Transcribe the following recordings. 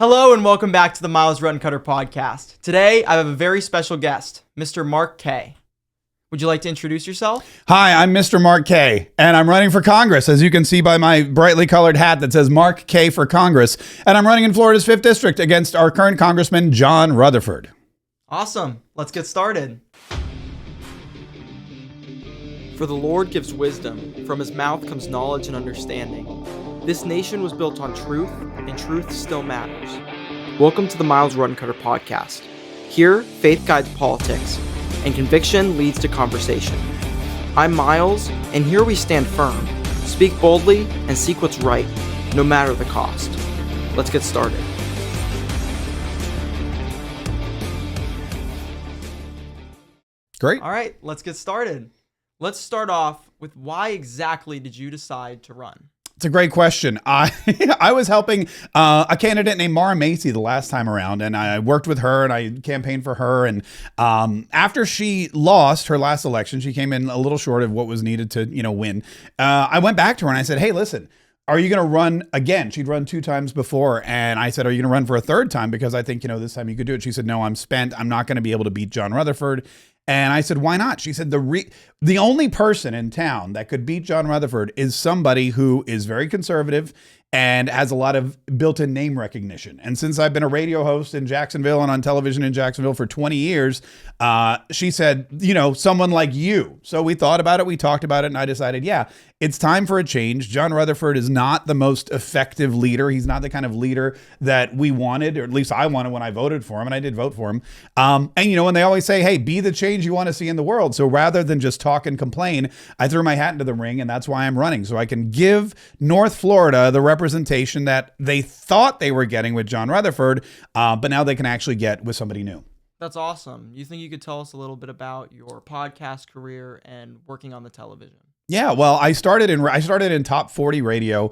Hello and welcome back to the Myles Ruttencutter Podcast. Today, I have a very special guest, Mr. Mark Kaye. Would you like to introduce yourself? Hi, I'm Mr. Mark Kaye, and I'm running for Congress, as you can see by my brightly colored hat that says Mark Kaye for Congress, and I'm running in Florida's 5th District against our current Congressman, John Rutherford. Awesome. Let's get started. For the Lord gives wisdom, from his mouth comes knowledge and understanding. This nation was built on truth, and truth still matters. Welcome to the Myles Ruttencutter Podcast. Here, faith guides politics, and conviction leads to conversation. I'm Myles, and here we stand firm, speak boldly, and seek what's right, no matter the cost. Let's get started. Great. All right, let's get started. Let's start off with why exactly did you decide to run? It's a great question. I was helping a candidate named Mara Macy the last time around, and I worked with her and I campaigned for her. And after she lost her last election, she came in a little short of what was needed to, win. I went back to her and I said, "Hey, listen, are you going to run again?" She'd run 2 times before. And I said, "Are you going to run for a 3rd time? Because I think, this time you could do it." She said, "No, I'm spent. I'm not going to be able to beat John Rutherford." And I said, "Why not?" She said, the only person in town that could beat John Rutherford is somebody who is very conservative and has a lot of built-in name recognition. And since I've been a radio host in Jacksonville and on television in Jacksonville for 20 years, she said, someone like you. So we thought about it, we talked about it, and I decided, yeah, it's time for a change. John Rutherford is not the most effective leader. He's not the kind of leader that we wanted, or at least I wanted when I voted for him, and I did vote for him. And they always say, hey, be the change you want to see in the world. So rather than just talk and complain, I threw my hat into the ring, and that's why I'm running. So I can give North Florida the representation that they thought they were getting with John Rutherford, but now they can actually get with somebody new. That's awesome. You think you could tell us a little bit about your podcast career and working on the television? Yeah, well, I started in top 40 radio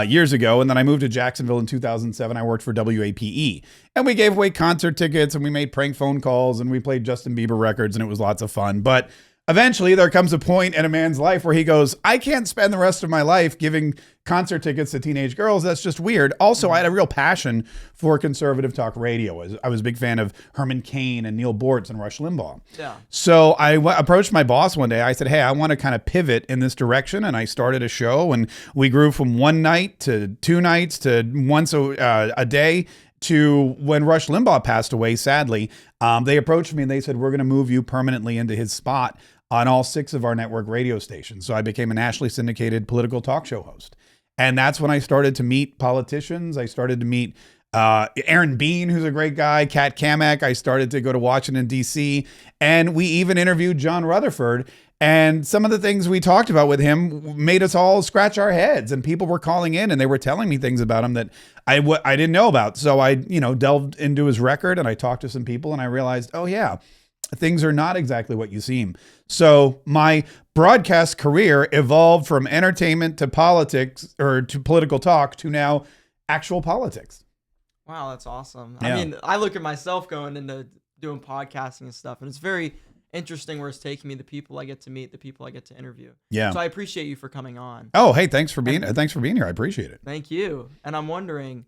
years ago, and then I moved to Jacksonville in 2007. I worked for WAPE, and we gave away concert tickets, and we made prank phone calls, and we played Justin Bieber records, and it was lots of fun. But eventually, there comes a point in a man's life where he goes, "I can't spend the rest of my life giving concert tickets to teenage girls. That's just weird." Also, I had a real passion for conservative talk radio. I was a big fan of Herman Cain and Neil Bortz and Rush Limbaugh. Yeah. So I approached my boss one day. I said, "Hey, I want to kind of pivot in this direction." And I started a show, and we grew from 1 night to 2 nights to once a day. To when Rush Limbaugh passed away, sadly, they approached me and they said, "We're going to move you permanently into his spot on all 6 of our network radio stations." So I became a nationally syndicated political talk show host. And that's when I started to meet politicians. I started to meet Aaron Bean, who's a great guy, Kat Kamak. I started to go to Washington, D.C., and we even interviewed John Rutherford. And some of the things we talked about with him made us all scratch our heads. And people were calling in and they were telling me things about him that I didn't know about. So I, delved into his record and I talked to some people and I realized, oh yeah, things are not exactly what you seem. So my broadcast career evolved from entertainment to politics, or to political talk, to now actual politics. Wow, that's awesome. Yeah. I mean, I look at myself going into doing podcasting and stuff, and it's very interesting where it's taking me, the people I get to meet, the people I get to interview. Yeah. So I appreciate you for coming on. Oh, hey, thanks for being here. I appreciate it. Thank you. And I'm wondering,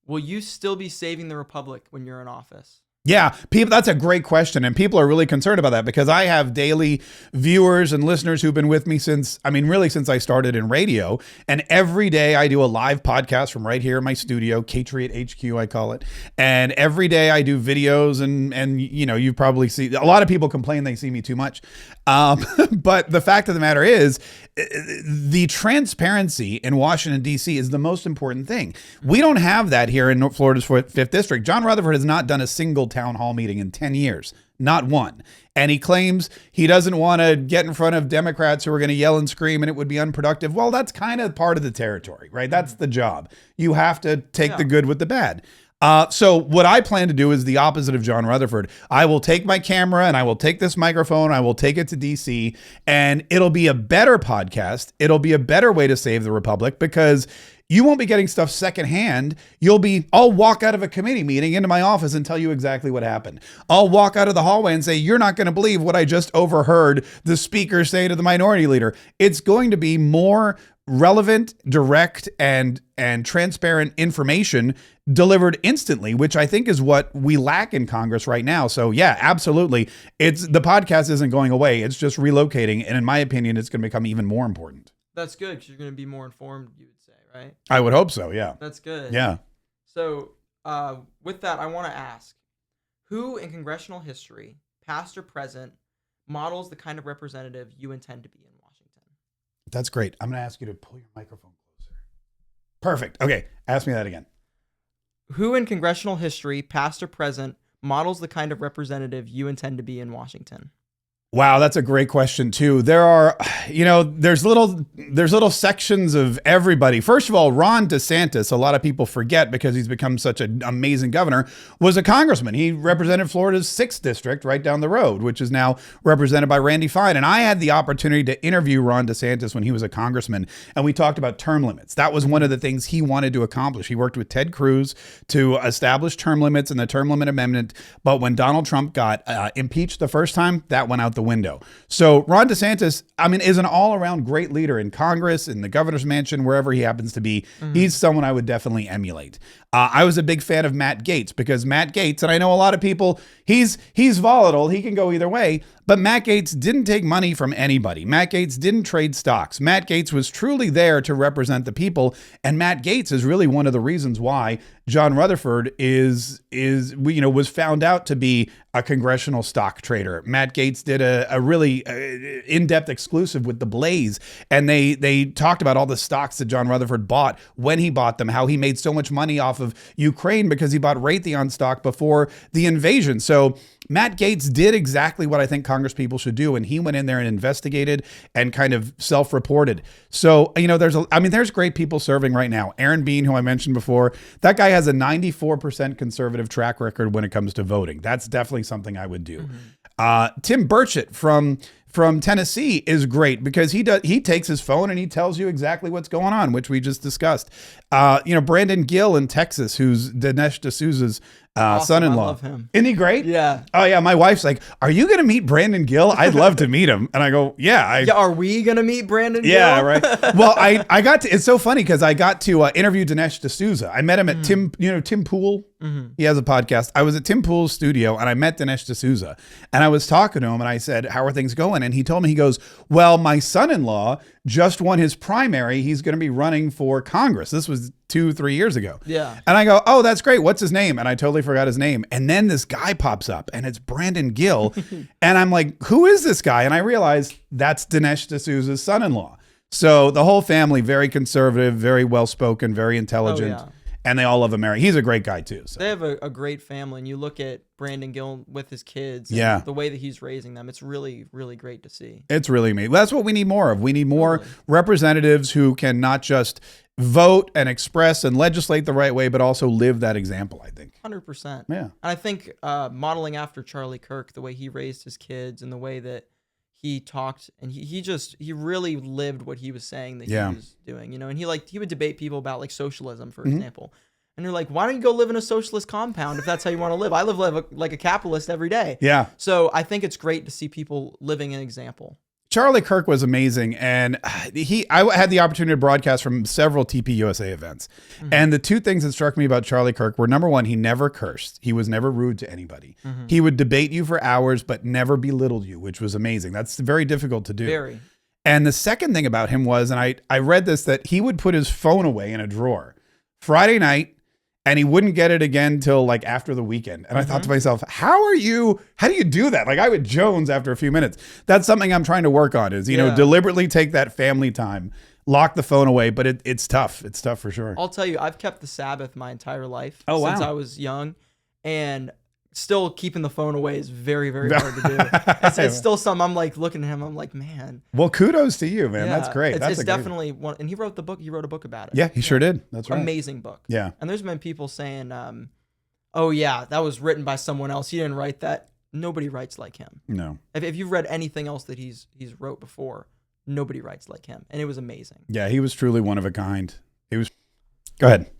will you still be saving the Republic when you're in office? Yeah, people, that's a great question. And people are really concerned about that because I have daily viewers and listeners who've been with me since I started in radio. And every day I do a live podcast from right here in my studio, Patriot HQ, I call it. And every day I do videos and you probably see, a lot of people complain they see me too much. But the fact of the matter is, the transparency in Washington, D.C. is the most important thing. We don't have that here in Florida's 5th District. John Rutherford has not done a single town hall meeting in 10 years. Not one. And he claims he doesn't want to get in front of Democrats who are going to yell and scream and it would be unproductive. Well, that's kind of part of the territory, right? That's the job. You have to take the good with the bad. So what I plan to do is the opposite of John Rutherford. I will take my camera and I will take this microphone. I will take it to DC and it'll be a better podcast. It'll be a better way to save the Republic because you won't be getting stuff secondhand. I'll walk out of a committee meeting into my office and tell you exactly what happened. I'll walk out of the hallway and say, you're not going to believe what I just overheard the speaker say to the minority leader. It's going to be more relevant, direct, and transparent information delivered instantly, which I think is what we lack in Congress right now. So yeah, absolutely. The podcast isn't going away. It's just relocating. And in my opinion, it's going to become even more important. That's good because you're going to be more informed, you would say, right? I would hope so. Yeah. That's good. Yeah. So with that, I want to ask, who in congressional history, past or present, models the kind of representative you intend to be in Washington? That's great. I'm going to ask you to pull your microphone closer. Perfect. Okay. Ask me that again. Who in congressional history, past or present, models the kind of representative you intend to be in Washington? Wow, that's a great question too. There are, there's little sections of everybody. First of all, Ron DeSantis, a lot of people forget because he's become such an amazing governor, was a congressman. He represented Florida's 6th district right down the road, which is now represented by Randy Fine. And I had the opportunity to interview Ron DeSantis when he was a congressman, and we talked about term limits. That was one of the things he wanted to accomplish. He worked with Ted Cruz to establish term limits and the term limit amendment. But when Donald Trump got impeached the first time, that went out the window. So Ron DeSantis, is an all-around great leader in Congress, in the governor's mansion, wherever he happens to be. Mm-hmm. He's someone I would definitely emulate. I was a big fan of Matt Gaetz because Matt Gaetz, and I know a lot of people, he's volatile. He can go either way. But Matt Gaetz didn't take money from anybody. Matt Gaetz didn't trade stocks. Matt Gaetz was truly there to represent the people. And Matt Gaetz is really one of the reasons why John Rutherford was found out to be a congressional stock trader. Matt Gaetz did a really in-depth exclusive with The Blaze. And they talked about all the stocks that John Rutherford bought, when he bought them, how he made so much money off of Ukraine because he bought Raytheon stock before the invasion. So Matt Gaetz did exactly what I think Congress people should do, and he went in there and investigated and kind of self-reported. So, there's great people serving right now. Aaron Bean, who I mentioned before, that guy has a 94% conservative track record when it comes to voting. That's definitely something I would do. Mm-hmm. Tim Burchett from Tennessee is great because he takes his phone and he tells you exactly what's going on, which we just discussed. Brandon Gill in Texas, who's Dinesh D'Souza's awesome. Son-in-law. I love him. Isn't he great? Yeah. Oh yeah. My wife's like, "Are you going to meet Brandon Gill? I'd love to meet him." And I go, "Yeah." Are we going to meet Brandon Gill? Yeah, right. Well, I got to. It's so funny because I got to interview Dinesh D'Souza. I met him at Tim Pool. Mm-hmm. He has a podcast. I was at Tim Pool's studio and I met Dinesh D'Souza, and I was talking to him and I said, "How are things going?" And he told me, he goes, "Well, my son-in-law just won his primary. He's going to be running for Congress." This was 2-3 years ago. Yeah. And I go, "Oh, that's great. What's his name?" And I totally forgot his name. And then this guy pops up and it's Brandon Gill. And I'm like, "Who is this guy?" And I realized that's Dinesh D'Souza's son-in-law. So the whole family, very conservative, very well-spoken, very intelligent. Oh, yeah. And they all love America. He's a great guy too. So. They have a great family. And you look at Brandon Gill with his kids. And yeah. The way that he's raising them. It's really, really great to see. It's really amazing. That's what we need more of. We need more representatives who can not just vote and express and legislate the right way, but also live that example, I think. 100%. Yeah. And I think modeling after Charlie Kirk, the way he raised his kids and the way that he talked, and he really lived what he was saying that he was doing, and he would debate people about like socialism, for example. And you're like, why don't you go live in a socialist compound if that's how you want to live? I live like a capitalist every day. Yeah. So I think it's great to see people living an example. Charlie Kirk was amazing, and I had the opportunity to broadcast from several TPUSA events. Mm-hmm. And the two things that struck me about Charlie Kirk were, number one, he never cursed. He was never rude to anybody. Mm-hmm. He would debate you for hours, but never belittled you, which was amazing. That's very difficult to do. Very. And the second thing about him was, and I read this, that he would put his phone away in a drawer Friday night, and he wouldn't get it again till like after the weekend. And I thought to myself, how do you do that? Like I would Jones after a few minutes. That's something I'm trying to work on is, deliberately take that family time, lock the phone away. But it's tough. It's tough for sure. I'll tell you, I've kept the Sabbath my entire life since I was young, and still keeping the phone away is very, very hard to do. It's still something I'm like looking at him. I'm like, man. Well, kudos to you, man. That's great. It's definitely one. And he wrote the book. He wrote a book about it. Yeah, he sure did. That's right. Amazing book. Yeah. And there's been people saying, oh yeah, that was written by someone else. He didn't write that. Nobody writes like him. No. If you've read anything else that he's wrote before, nobody writes like him. And it was amazing. Yeah, he was truly one of a kind. Go ahead.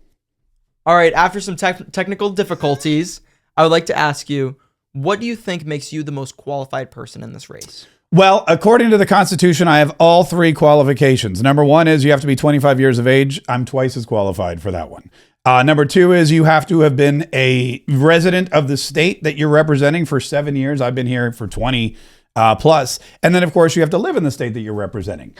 All right. After some technical difficulties, I would like to ask you, what do you think makes you the most qualified person in this race? Well, according to the Constitution, I have all three qualifications. Number one is you have to be 25 years of age. I'm twice as qualified for that one. Number two is you have to have been a resident of the state that you're representing for 7 years. I've been here for 20 plus. And then, of course, you have to live in the state that you're representing.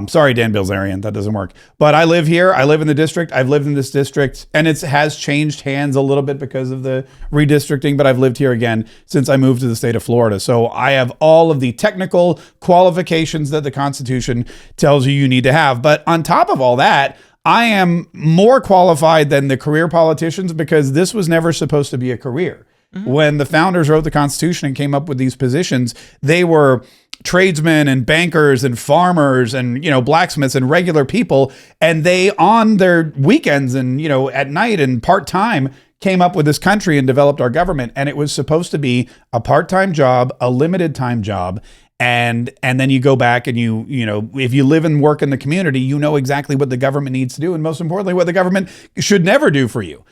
Sorry, Dan Bilzerian, that doesn't work. But I live here. I live in the district. I've lived in this district, and it has changed hands a little bit because of the redistricting, but I've lived here again since I moved to the state of Florida. So I have all of the technical qualifications that the Constitution tells you need to have. But on top of all that, I am more qualified than the career politicians because this was never supposed to be a career. When the founders wrote the Constitution and came up with these positions, they were tradesmen and bankers and farmers and, blacksmiths and regular people. And they, on their weekends and, at night and part-time, came up with this country and developed our government. And it was supposed to be a part-time job, a limited time job. And then you go back and if you live and work in the community, you know exactly what the government needs to do. And most importantly, what the government should never do for you.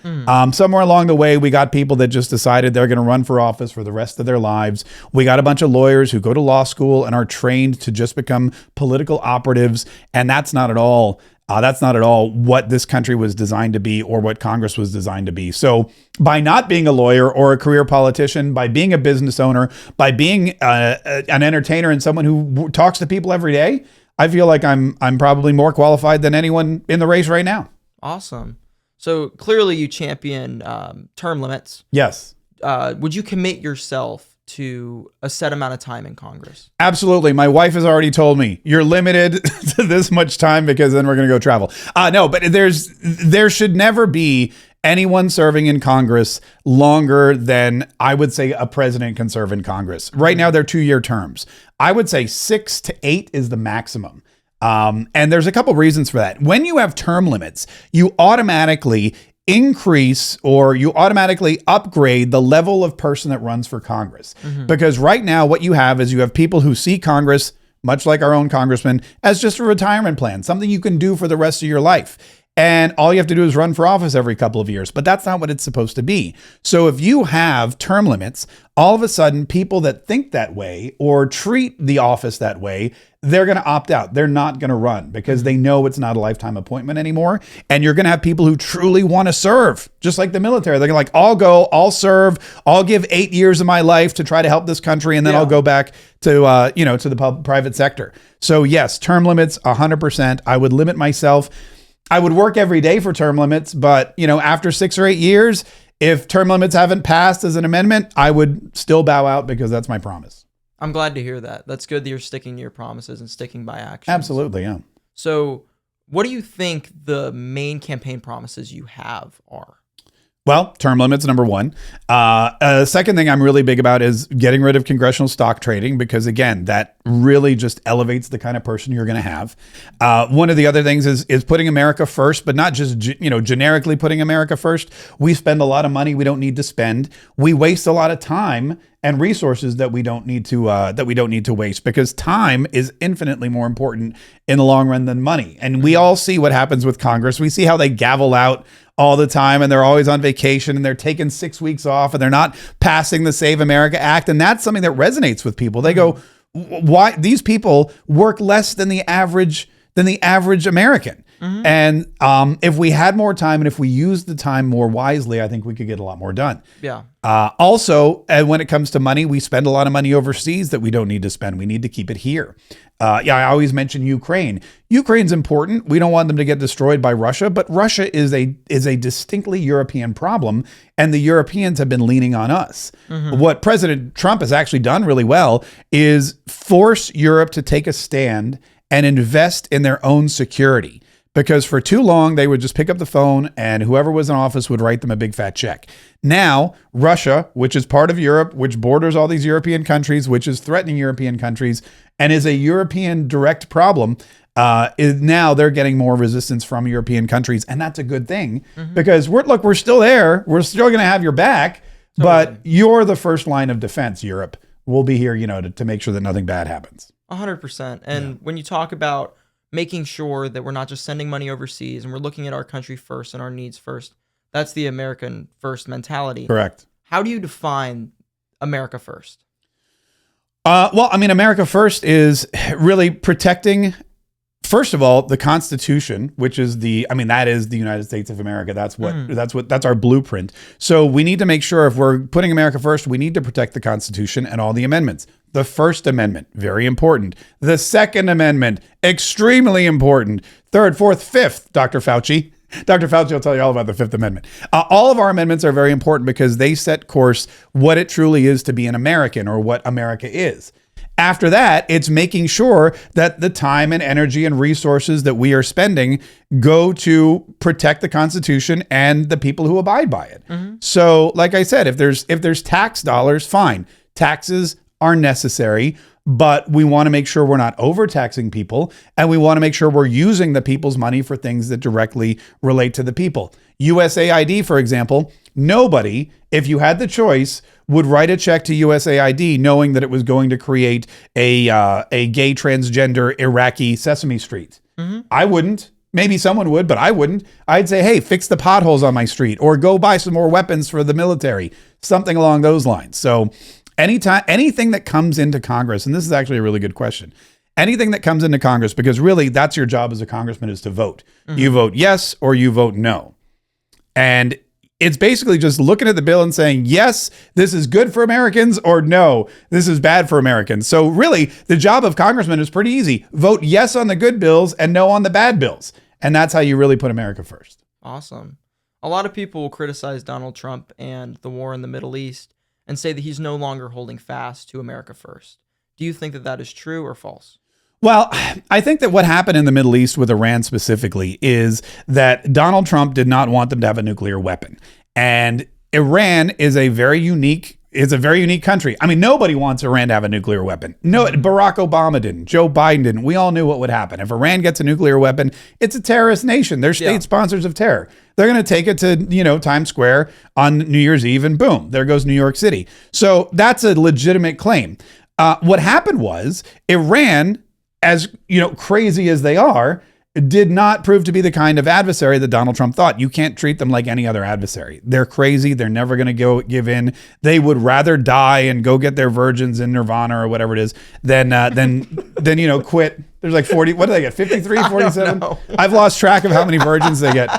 Somewhere along the way, we got people that just decided they're going to run for office for the rest of their lives. We got a bunch of lawyers who go to law school and are trained to just become political operatives. And that's not at all what this country was designed to be or what Congress was designed to be. So by not being a lawyer or a career politician, by being a business owner, by being an entertainer and someone who talks to people every day, I feel like I'm probably more qualified than anyone in the race right now. Awesome. So clearly you champion term limits. Yes. Would you commit yourself to a set amount of time in Congress? Absolutely. My wife has already told me you're limited to this much time because then we're going to go travel. No, but there should never be anyone serving in Congress longer than I would say a president can serve in Congress. Right now, they're 2-year terms. I would say 6 to 8 is the maximum. And there's a couple reasons for that. When you have term limits, you automatically increase or you automatically upgrade the level of person that runs for Congress. Because right now what you have is you have people who see Congress, much like our own congressman, as just a retirement plan, something you can do for the rest of your life. And all you have to do is run for office every couple of years, but that's not what it's supposed to be. So if you have term limits, all of a sudden people that think that way or treat the office that way, they're going to opt out. They're not going to run because they know it's not a lifetime appointment anymore. And you're going to have people who truly want to serve, just like the military. They're like, I'll go, I'll serve, I'll give 8 years of my life to try to help this country. And then I'll go back to, to the private sector. So yes, term limits, 100%. I would limit myself. I would work every day for term limits, but after 6 or 8 years, if term limits haven't passed as an amendment, I would still bow out because that's my promise. I'm glad to hear that. That's good that you're sticking to your promises and sticking by actions. Absolutely, yeah. So what do you think the main campaign promises you have are? Well, term limits, number one. Second thing I'm really big about is getting rid of congressional stock trading because, again, that really just elevates the kind of person you're going to have. One of the other things is putting America first, but not just generically putting America first. We spend a lot of money we don't need to spend. We waste a lot of time and resources that we don't need to waste because time is infinitely more important in the long run than money. And we all see what happens with Congress. We see how they gavel out all the time and they're always on vacation and they're taking 6 weeks off and they're not passing the Save America Act. And that's something that resonates with people. They go, why these people work less than the average American. And if we had more time and if we used the time more wisely, I think we could get a lot more done. Yeah. Also, when it comes to money, we spend a lot of money overseas that we don't need to spend. We need to keep it here. I always mention Ukraine. Ukraine's important. We don't want them to get destroyed by Russia, but Russia is a distinctly European problem, and the Europeans have been leaning on us. What President Trump has actually done really well is force Europe to take a stand and invest in their own security. Because for too long, they would just pick up the phone and whoever was in office would write them a big fat check. Now, Russia, which is part of Europe, which borders all these European countries, which is threatening European countries, and is a European direct problem, now they're getting more resistance from European countries. And that's a good thing because we're still there. We're still going to have your back, but you're the first line of defense, Europe. We'll be here, to make sure that nothing bad happens. 100%. And when you talk about making sure that we're not just sending money overseas and we're looking at our country first and our needs first, that's the American first mentality. Correct. How do you define America first? Well, I mean, America First is really protecting, first of all, the Constitution, which is that is the United States of America. That's our blueprint. So we need to make sure if we're putting America first, we need to protect the Constitution and all the amendments. The First Amendment, very important. The Second Amendment, extremely important. Third, fourth, fifth, Dr. Fauci. Dr. Fauci will tell you all about the Fifth Amendment. All of our amendments are very important because they set course what it truly is to be an American or what America is. After that, it's making sure that the time and energy and resources that we are spending go to protect the Constitution and the people who abide by it. Mm-hmm. So, like I said, if there's tax dollars, fine. Taxes are necessary, but we want to make sure we're not overtaxing people, and we want to make sure we're using the people's money for things that directly relate to the people. USAID, for example, nobody, if you had the choice, would write a check to USAID knowing that it was going to create a gay transgender Iraqi Sesame Street. Mm-hmm. I wouldn't. Maybe someone would, but I wouldn't. I'd say, hey, fix the potholes on my street, or go buy some more weapons for the military, something along those lines. So anything that comes into Congress, and this is actually a really good question, anything that comes into Congress, because really that's your job as a congressman, is to vote. Mm-hmm. You vote yes or you vote no. And it's basically just looking at the bill and saying, yes, this is good for Americans, or no, this is bad for Americans. So really, the job of congressman is pretty easy. Vote yes on the good bills and no on the bad bills. And that's how you really put America first. Awesome. A lot of people will criticize Donald Trump and the war in the Middle East and say that he's no longer holding fast to America first. Do you think that that is true or false? Well, I think that what happened in the Middle East with Iran specifically is that Donald Trump did not want them to have a nuclear weapon. And Iran is a very unique country. I mean, nobody wants Iran to have a nuclear weapon. No, Barack Obama didn't. Joe Biden didn't. We all knew what would happen. If Iran gets a nuclear weapon, it's a terrorist nation. They're state sponsors of terror. They're going to take it to, Times Square on New Year's Eve, and boom, there goes New York City. So that's a legitimate claim. What happened was Iran, as crazy as they are, did not prove to be the kind of adversary that Donald Trump thought. You can't treat them like any other adversary. They're crazy. They're never going to give in. They would rather die and go get their virgins in Nirvana or whatever it is than quit. There's like 40. What do they get? 53, 47? I've lost track of how many virgins they get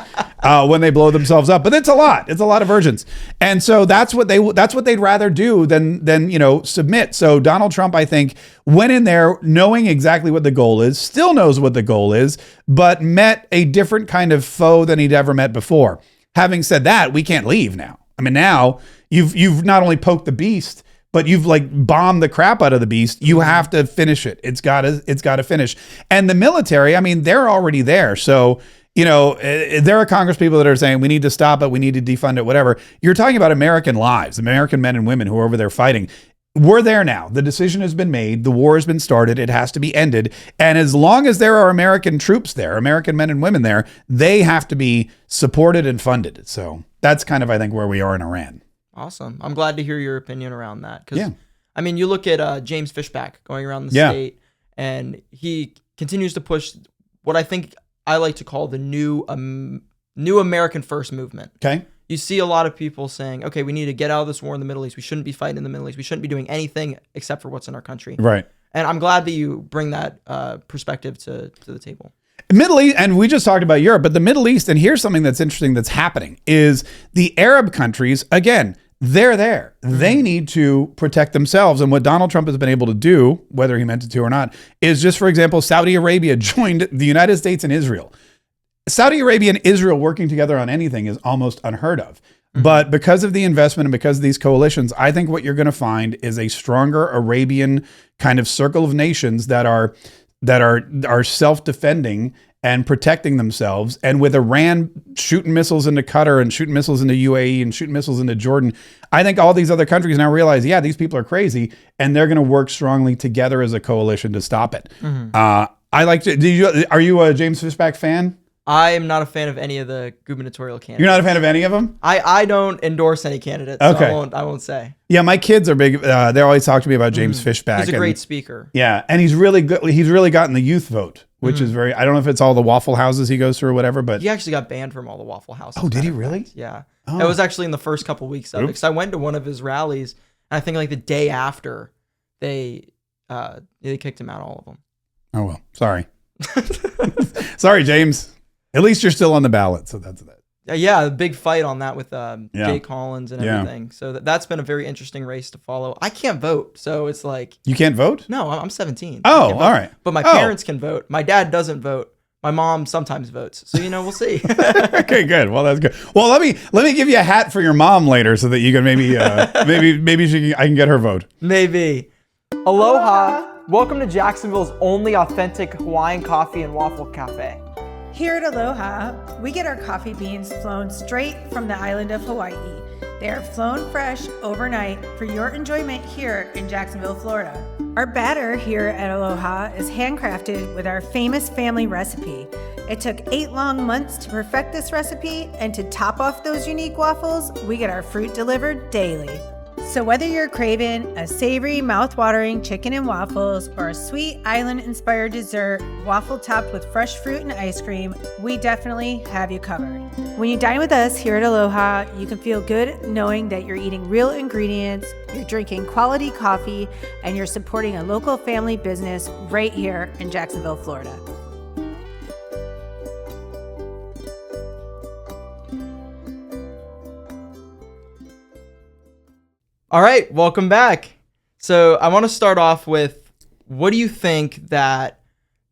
when they blow themselves up. But it's a lot. It's a lot of virgins. And so that's what they'd rather do than submit. So Donald Trump, I think, went in there knowing exactly what the goal is, still knows what the goal is, but met a different kind of foe than he'd ever met before. Having said that, we can't leave now. I mean, now you've not only poked the beast, but you've bombed the crap out of the beast. You have to finish it. It's got to finish. And the military, I mean, they're already there. So, there are Congress people that are saying we need to stop it, we need to defund it, whatever. You're talking about American lives, American men and women who are over there fighting. We're there now. The decision has been made. The war has been started. It has to be ended. And as long as there are American troops there, American men and women there, they have to be supported and funded. So that's kind of, I think, where we are in Iran. Awesome. I'm glad to hear your opinion around that. Because, I mean, you look at James Fishback going around the state, and he continues to push what I think I like to call the new American First movement. Okay. You see a lot of people saying, okay, we need to get out of this war in the Middle East. We shouldn't be fighting in the Middle East. We shouldn't be doing anything except for what's in our country. Right. And I'm glad that you bring that perspective to the table. Middle East, and we just talked about Europe, but the Middle East, and here's something that's interesting that's happening, is the Arab countries, again, they're there. They need to protect themselves. And what Donald Trump has been able to do, whether he meant it to or not, is just, for example, Saudi Arabia joined the United States and Israel. Saudi Arabia and Israel working together on anything is almost unheard of. Mm-hmm. But because of the investment and because of these coalitions, I think what you're going to find is a stronger Arabian kind of circle of nations that are self-defending and protecting themselves. And with Iran shooting missiles into Qatar and shooting missiles into UAE and shooting missiles into Jordan, I think all these other countries now realize, these people are crazy, and they're going to work strongly together as a coalition to stop it. Mm-hmm. Are you a James Fishback fan? I am not a fan of any of the gubernatorial candidates. You're not a fan of any of them? I don't endorse any candidates. Okay. So I won't say. Yeah, my kids are big. They always talk to me about James Fishback. He's a great speaker. Yeah, and he's really good. He's really gotten the youth vote, which is very. I don't know if it's all the Waffle Houses he goes through or whatever, but he actually got banned from all the Waffle Houses. Oh, did he really? Yeah, It was actually in the first couple weeks of it, because I went to one of his rallies, and I think the day after they they kicked him out, all of them. Oh, well, sorry. Sorry, James. At least you're still on the ballot, so that's that. Yeah, a big fight on that with Jake Collins and everything. So that's been a very interesting race to follow. I can't vote, so it's like... You can't vote? No, I'm 17. Oh, all right. But my parents can vote. My dad doesn't vote. My mom sometimes votes. So, we'll see. Okay, good. Well, that's good. Well, let me give you a hat for your mom later so that you can maybe I can get her vote. Maybe. Aloha. Welcome to Jacksonville's only authentic Hawaiian coffee and waffle cafe. Here at Aloha, we get our coffee beans flown straight from the island of Hawaii. They are flown fresh overnight for your enjoyment here in Jacksonville, Florida. Our batter here at Aloha is handcrafted with our famous family recipe. It took 8 long months to perfect this recipe, and to top off those unique waffles, we get our fruit delivered daily. So whether you're craving a savory, mouth-watering chicken and waffles or a sweet island-inspired dessert, waffle topped with fresh fruit and ice cream, we definitely have you covered. When you dine with us here at Aloha, you can feel good knowing that you're eating real ingredients, you're drinking quality coffee, and you're supporting a local family business right here in Jacksonville, Florida. All right, welcome back. So I want to start off with, what do you think that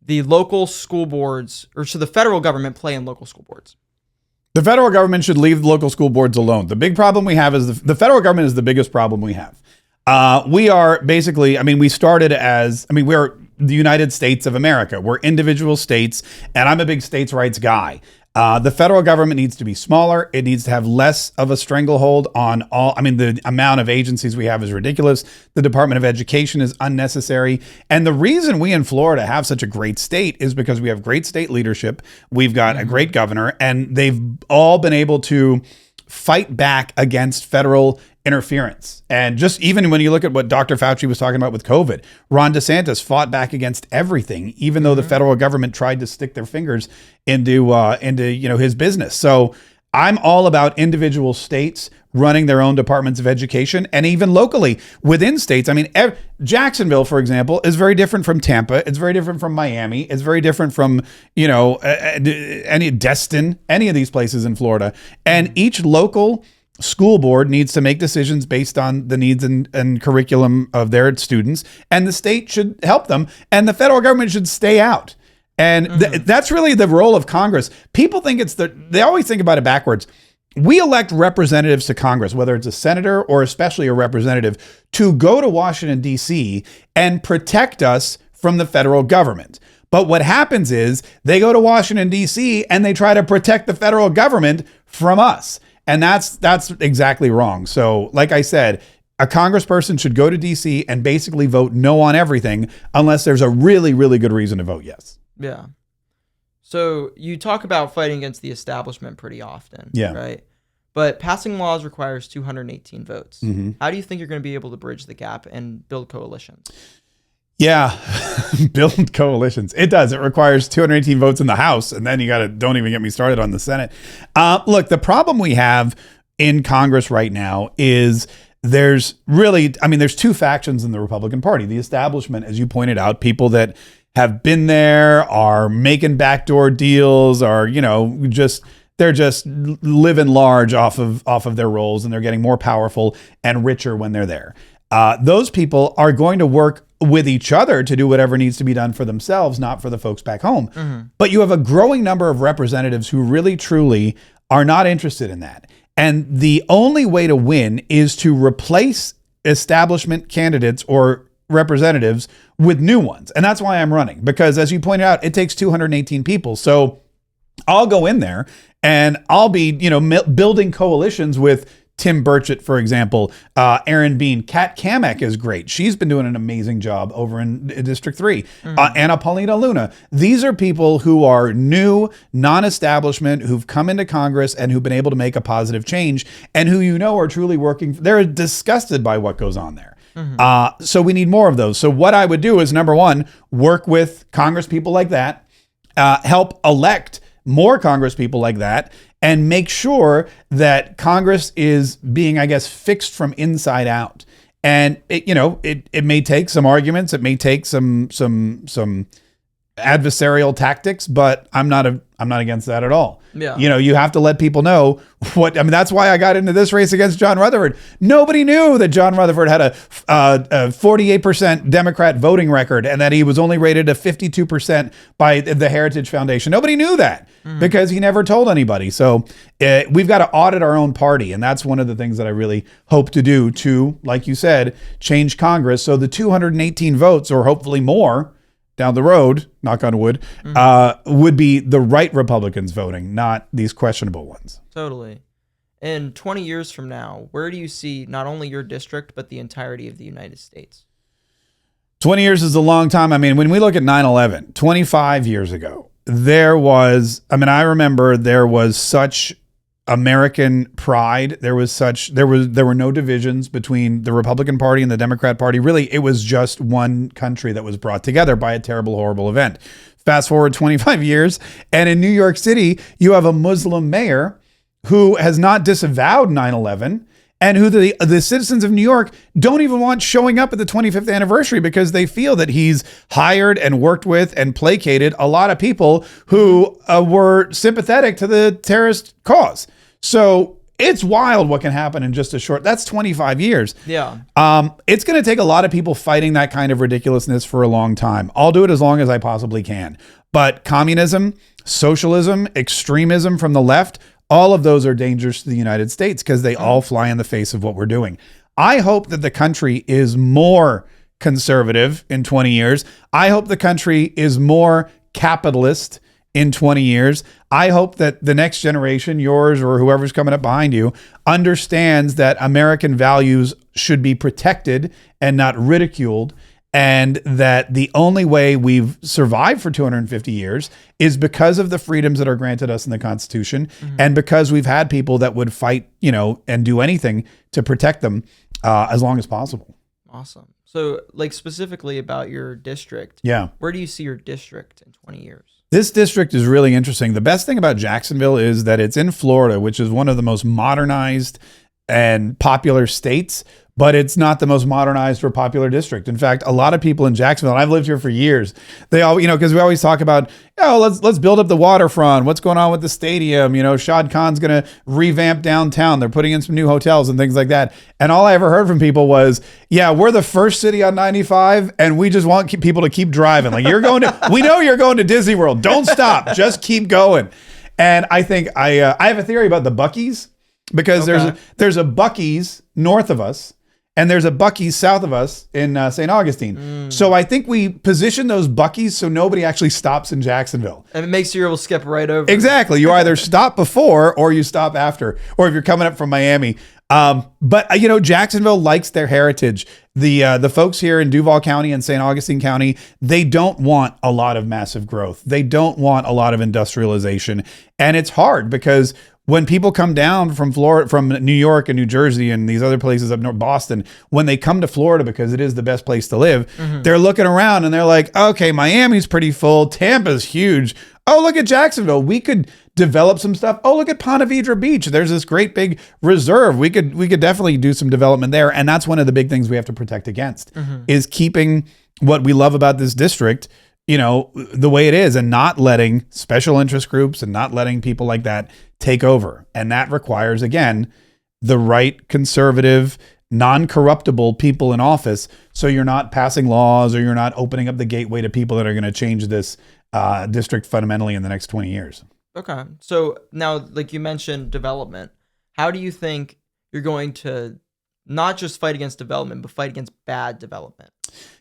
the local school boards, or should the federal government play in local school boards? The federal government should leave local school boards alone. The big problem we have is the federal government is the biggest problem we have. We are basically, we started as, we're the United States of America. We're individual states, and I'm a big states' rights guy. The federal government needs to be smaller. It needs to have less of a stranglehold on all. The amount of agencies we have is ridiculous. The Department of Education is unnecessary. And the reason we in Florida have such a great state is because we have great state leadership. We've got a great governor, and they've all been able to fight back against federal interference. And just even when you look at what Dr. Fauci was talking about with COVID, Ron DeSantis fought back against everything, even though the federal government tried to stick their fingers into his business. So I'm all about individual states running their own departments of education, and even locally within states. Jacksonville, for example, is very different from Tampa. It's very different from Miami. It's very different from, any Destin, any of these places in Florida. And each local school board needs to make decisions based on the needs and curriculum of their students, and the state should help them, and the federal government should stay out. And that's really the role of Congress. People think they always think about it backwards. We elect representatives to Congress, whether it's a senator or especially a representative, to go to Washington, D.C. and protect us from the federal government. But what happens is they go to Washington, D.C. and they try to protect the federal government from us. And that's exactly wrong. So like I said, a congressperson should go to D.C. and basically vote no on everything unless there's a really, really good reason to vote yes. Yeah. So you talk about fighting against the establishment pretty often, right? But passing laws requires 218 votes. How do you think you're going to be able to bridge the gap and build coalitions? Yeah, build coalitions. It does. It requires 218 votes in the House, and then don't even get me started on the Senate. Look, the problem we have in Congress right now is there's two factions in the Republican Party. The establishment, as you pointed out, people that have been there, are making backdoor deals, are, they're just living large off of their roles, and they're getting more powerful and richer when they're there. Those people are going to work with each other to do whatever needs to be done for themselves, not for the folks back home. But you have a growing number of representatives who really, truly are not interested in that. And the only way to win is to replace establishment candidates or representatives with new ones. And that's why I'm running, because as you pointed out, it takes 218 people. So I'll go in there and I'll be, building coalitions with Tim Burchett, for example, Aaron Bean. Kat Kamek is great. She's been doing an amazing job over in District 3. Anna Paulina Luna. These are people who are new, non-establishment, who've come into Congress and who've been able to make a positive change, and who are truly working. They're disgusted by what goes on there. So we need more of those. So what I would do is, number one, work with Congress people like that, help elect more Congress people like that, and make sure that Congress is being, fixed from inside out. And it may take some arguments, it may take some adversarial tactics, but I'm not against that at all. Yeah. You have to let people know that's why I got into this race against John Rutherford. Nobody knew that John Rutherford had a 48% Democrat voting record and that he was only rated a 52% by the Heritage Foundation. Nobody knew that because he never told anybody. So we've got to audit our own party. And that's one of the things that I really hope to do to, like you said, change Congress. So the 218 votes, or hopefully more, down the road, knock on wood, would be the right Republicans voting, not these questionable ones. Totally. And 20 years from now, where do you see not only your district, but the entirety of the United States? 20 years is a long time. I mean, when we look at 9/11, 25 years ago, I remember there was such American pride. There were no divisions between the Republican Party and the Democrat Party. Really, it was just one country that was brought together by a terrible, horrible event. Fast forward 25 years, and in New York City, you have a Muslim mayor who has not disavowed 9/11, and who the citizens of New York don't even want showing up at the 25th anniversary because they feel that he's hired and worked with and placated a lot of people who were sympathetic to the terrorist cause. So it's wild what can happen in just that's 25 years. Yeah. It's going to take a lot of people fighting that kind of ridiculousness for a long time. I'll do it as long as I possibly can. But communism, socialism, extremism from the left, all of those are dangerous to the United States because they all fly in the face of what we're doing. I hope that the country is more conservative in 20 years. I hope the country is more capitalist in 20 years. I hope that the next generation, yours or whoever's coming up behind you, understands that American values should be protected and not ridiculed, and that the only way we've survived for 250 years is because of the freedoms that are granted us in the Constitution, and because we've had people that would fight, and do anything to protect them as long as possible. Awesome. So, specifically about your district, where do you see your district in 20 years? This district is really interesting. The best thing about Jacksonville is that it's in Florida, which is one of the most modernized and popular states, but it's not the most modernized or popular district. In fact, a lot of people in Jacksonville, and I've lived here for years, they all, because we always talk about, let's build up the waterfront. What's going on with the stadium? Shad Khan's going to revamp downtown. They're putting in some new hotels and things like that. And all I ever heard from people was, we're the first city on 95 and we just want people to keep driving. We know you're going to Disney World. Don't stop. Just keep going. And I think I have a theory about the Buc-ee's, because there's a Buc-ee's north of us, and there's a Buc-ee's south of us in St. Augustine. So I think we position those Buc-ee's so nobody actually stops in Jacksonville. And it makes you able to skip right over. Exactly. You either stop before or you stop after, or if you're coming up from Miami. But Jacksonville likes their heritage. The folks here in Duval County and St. Augustine County, they don't want a lot of massive growth. They don't want a lot of industrialization. And it's hard because when people come down from Florida, from New York and New Jersey and these other places up north, Boston, when they come to Florida because it is the best place to live, they're looking around and they're like, okay, Miami's pretty full. Tampa's huge. Oh, look at Jacksonville. We could develop some stuff. Oh, look at Ponte Vedra Beach. There's this great big reserve. We could definitely do some development there. And that's one of the big things we have to protect against is keeping what we love about this district, the way it is, and not letting special interest groups and not letting people like that take over. And that requires, again, the right conservative, non-corruptible people in office. So you're not passing laws or you're not opening up the gateway to people that are going to change this district fundamentally in the next 20 years. Okay. So now, like you mentioned development, how do you think you're going to not just fight against development, but fight against bad development?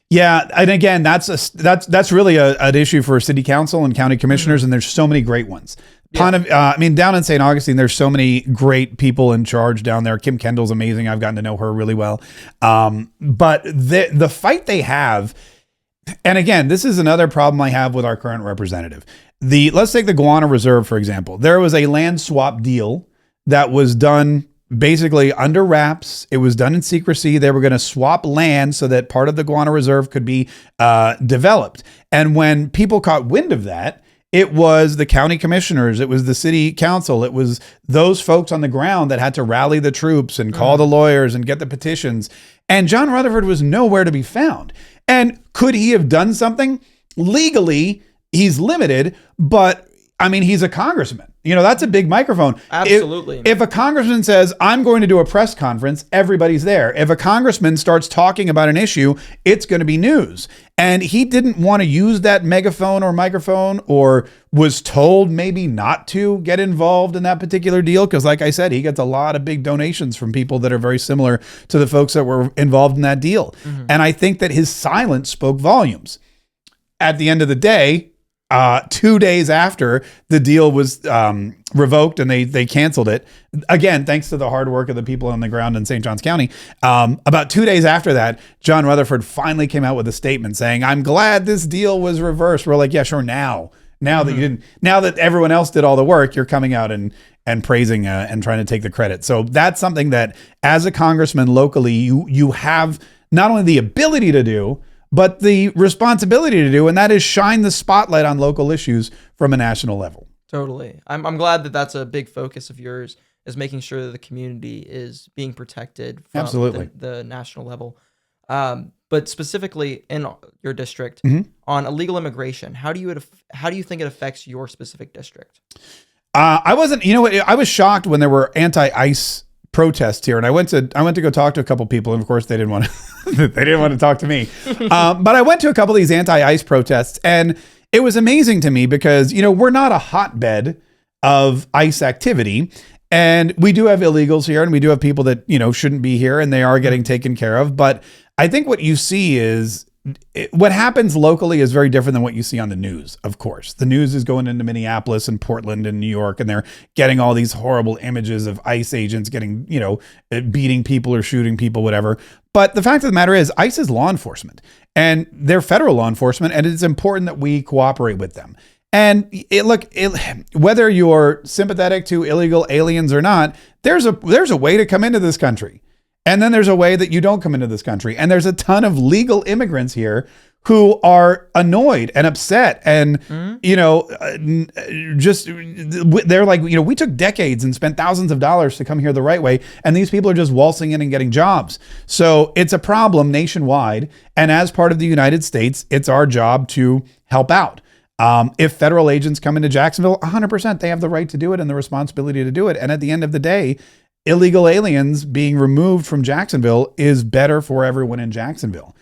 Yeah, and again, that's really an issue for city council and county commissioners, and there's so many great ones. Down in St. Augustine, there's so many great people in charge down there. Kim Kendall's amazing. I've gotten to know her really well. But the fight they have, and again, this is another problem I have with our current representative. Let's take the Guana Reserve, for example. There was a land swap deal that was done basically under wraps. It was done in secrecy. They were going to swap land so that part of the Guana Reserve could be developed. And when people caught wind of that, It was the county commissioners. It was the city council. It was those folks on the ground that had to rally the troops and call the lawyers and get the petitions. And John Rutherford was nowhere to be found. And could he have done something? Legally, he's limited, but I mean, he's a congressman. That's a big microphone. Absolutely. If a congressman says, I'm going to do a press conference, everybody's there. If a congressman starts talking about an issue, it's going to be news. And he didn't want to use that megaphone or microphone, or was told maybe not to get involved in that particular deal. Because like I said, he gets a lot of big donations from people that are very similar to the folks that were involved in that deal. And I think that his silence spoke volumes. At the end of the day, 2 days after the deal was revoked and they canceled it, again, thanks to the hard work of the people on the ground in St. Johns County, about 2 days after that, John Rutherford finally came out with a statement saying, I'm glad this deal was reversed. We're like, yeah, sure. Now that you didn't, now that everyone else did all the work, you're coming out and praising and trying to take the credit. So that's something that as a congressman locally, you have not only the ability to do, but the responsibility to do, and that is shine the spotlight on local issues from a national level. Totally. I'm glad that that's a big focus of yours, is making sure that the community is being protected from the national level. But specifically in your district, on illegal immigration, how do you think it affects your specific district? I was shocked when there were anti-ICE protests here, and I went to go talk to a couple people, and of course they didn't want to talk to me. But I went to a couple of these anti-ICE protests, and it was amazing to me because we're not a hotbed of ICE activity, and we do have illegals here, and we do have people that shouldn't be here, and they are getting taken care of. But I think what you see is what happens locally is very different than what you see on the news. Of course, the news is going into Minneapolis and Portland and New York, and they're getting all these horrible images of ICE agents getting, beating people or shooting people, whatever. But the fact of the matter is ICE is law enforcement, and they're federal law enforcement, and it's important that we cooperate with them. And whether you're sympathetic to illegal aliens or not, there's a way to come into this country. And then there's a way that you don't come into this country. And there's a ton of legal immigrants here who are annoyed and upset. And, they're like, we took decades and spent thousands of dollars to come here the right way. And these people are just waltzing in and getting jobs. So it's a problem nationwide. And as part of the United States, it's our job to help out. If federal agents come into Jacksonville, 100%, they have the right to do it and the responsibility to do it. And at the end of the day, illegal aliens being removed from Jacksonville is better for everyone in Jacksonville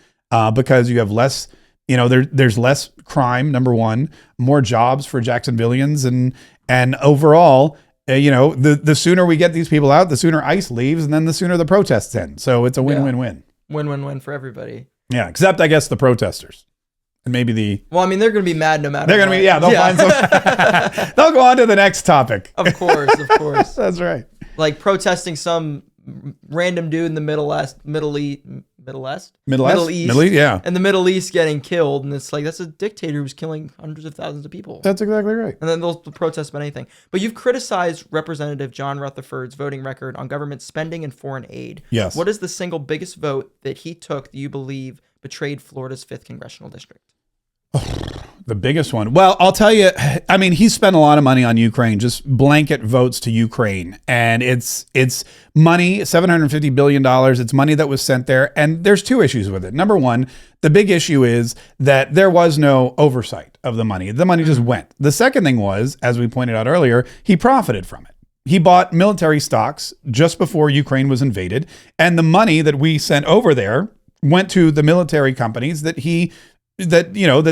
because you have less, there's less crime, number one, more jobs for Jacksonvillians. And overall, the sooner we get these people out, the sooner ICE leaves, and then the sooner the protests end. So it's a win-win-win. Win-win-win for everybody. Yeah, except I guess the protesters. And maybe they're going to be mad no matter what. They're going to be, they'll find some. They'll go on to the next topic. Of course. That's right. Like protesting some random dude in the Middle East, yeah. And the Middle East getting killed. And it's like, that's a dictator who's killing hundreds of thousands of people. That's exactly right. And then they'll protest about anything. But you've criticized Representative John Rutherford's voting record on government spending and foreign aid. Yes. What is the single biggest vote that he took that you believe betrayed Florida's 5th Congressional District? The biggest one. Well, I'll tell you, I mean, he spent a lot of money on Ukraine, just blanket votes to Ukraine. And it's money, $750 billion. It's money that was sent there. And there's two issues with it. Number one, the big issue is that there was no oversight of the money. The money just went. The second thing was, as we pointed out earlier, he profited from it. He bought military stocks just before Ukraine was invaded. And the money that we sent over there went to the military companies that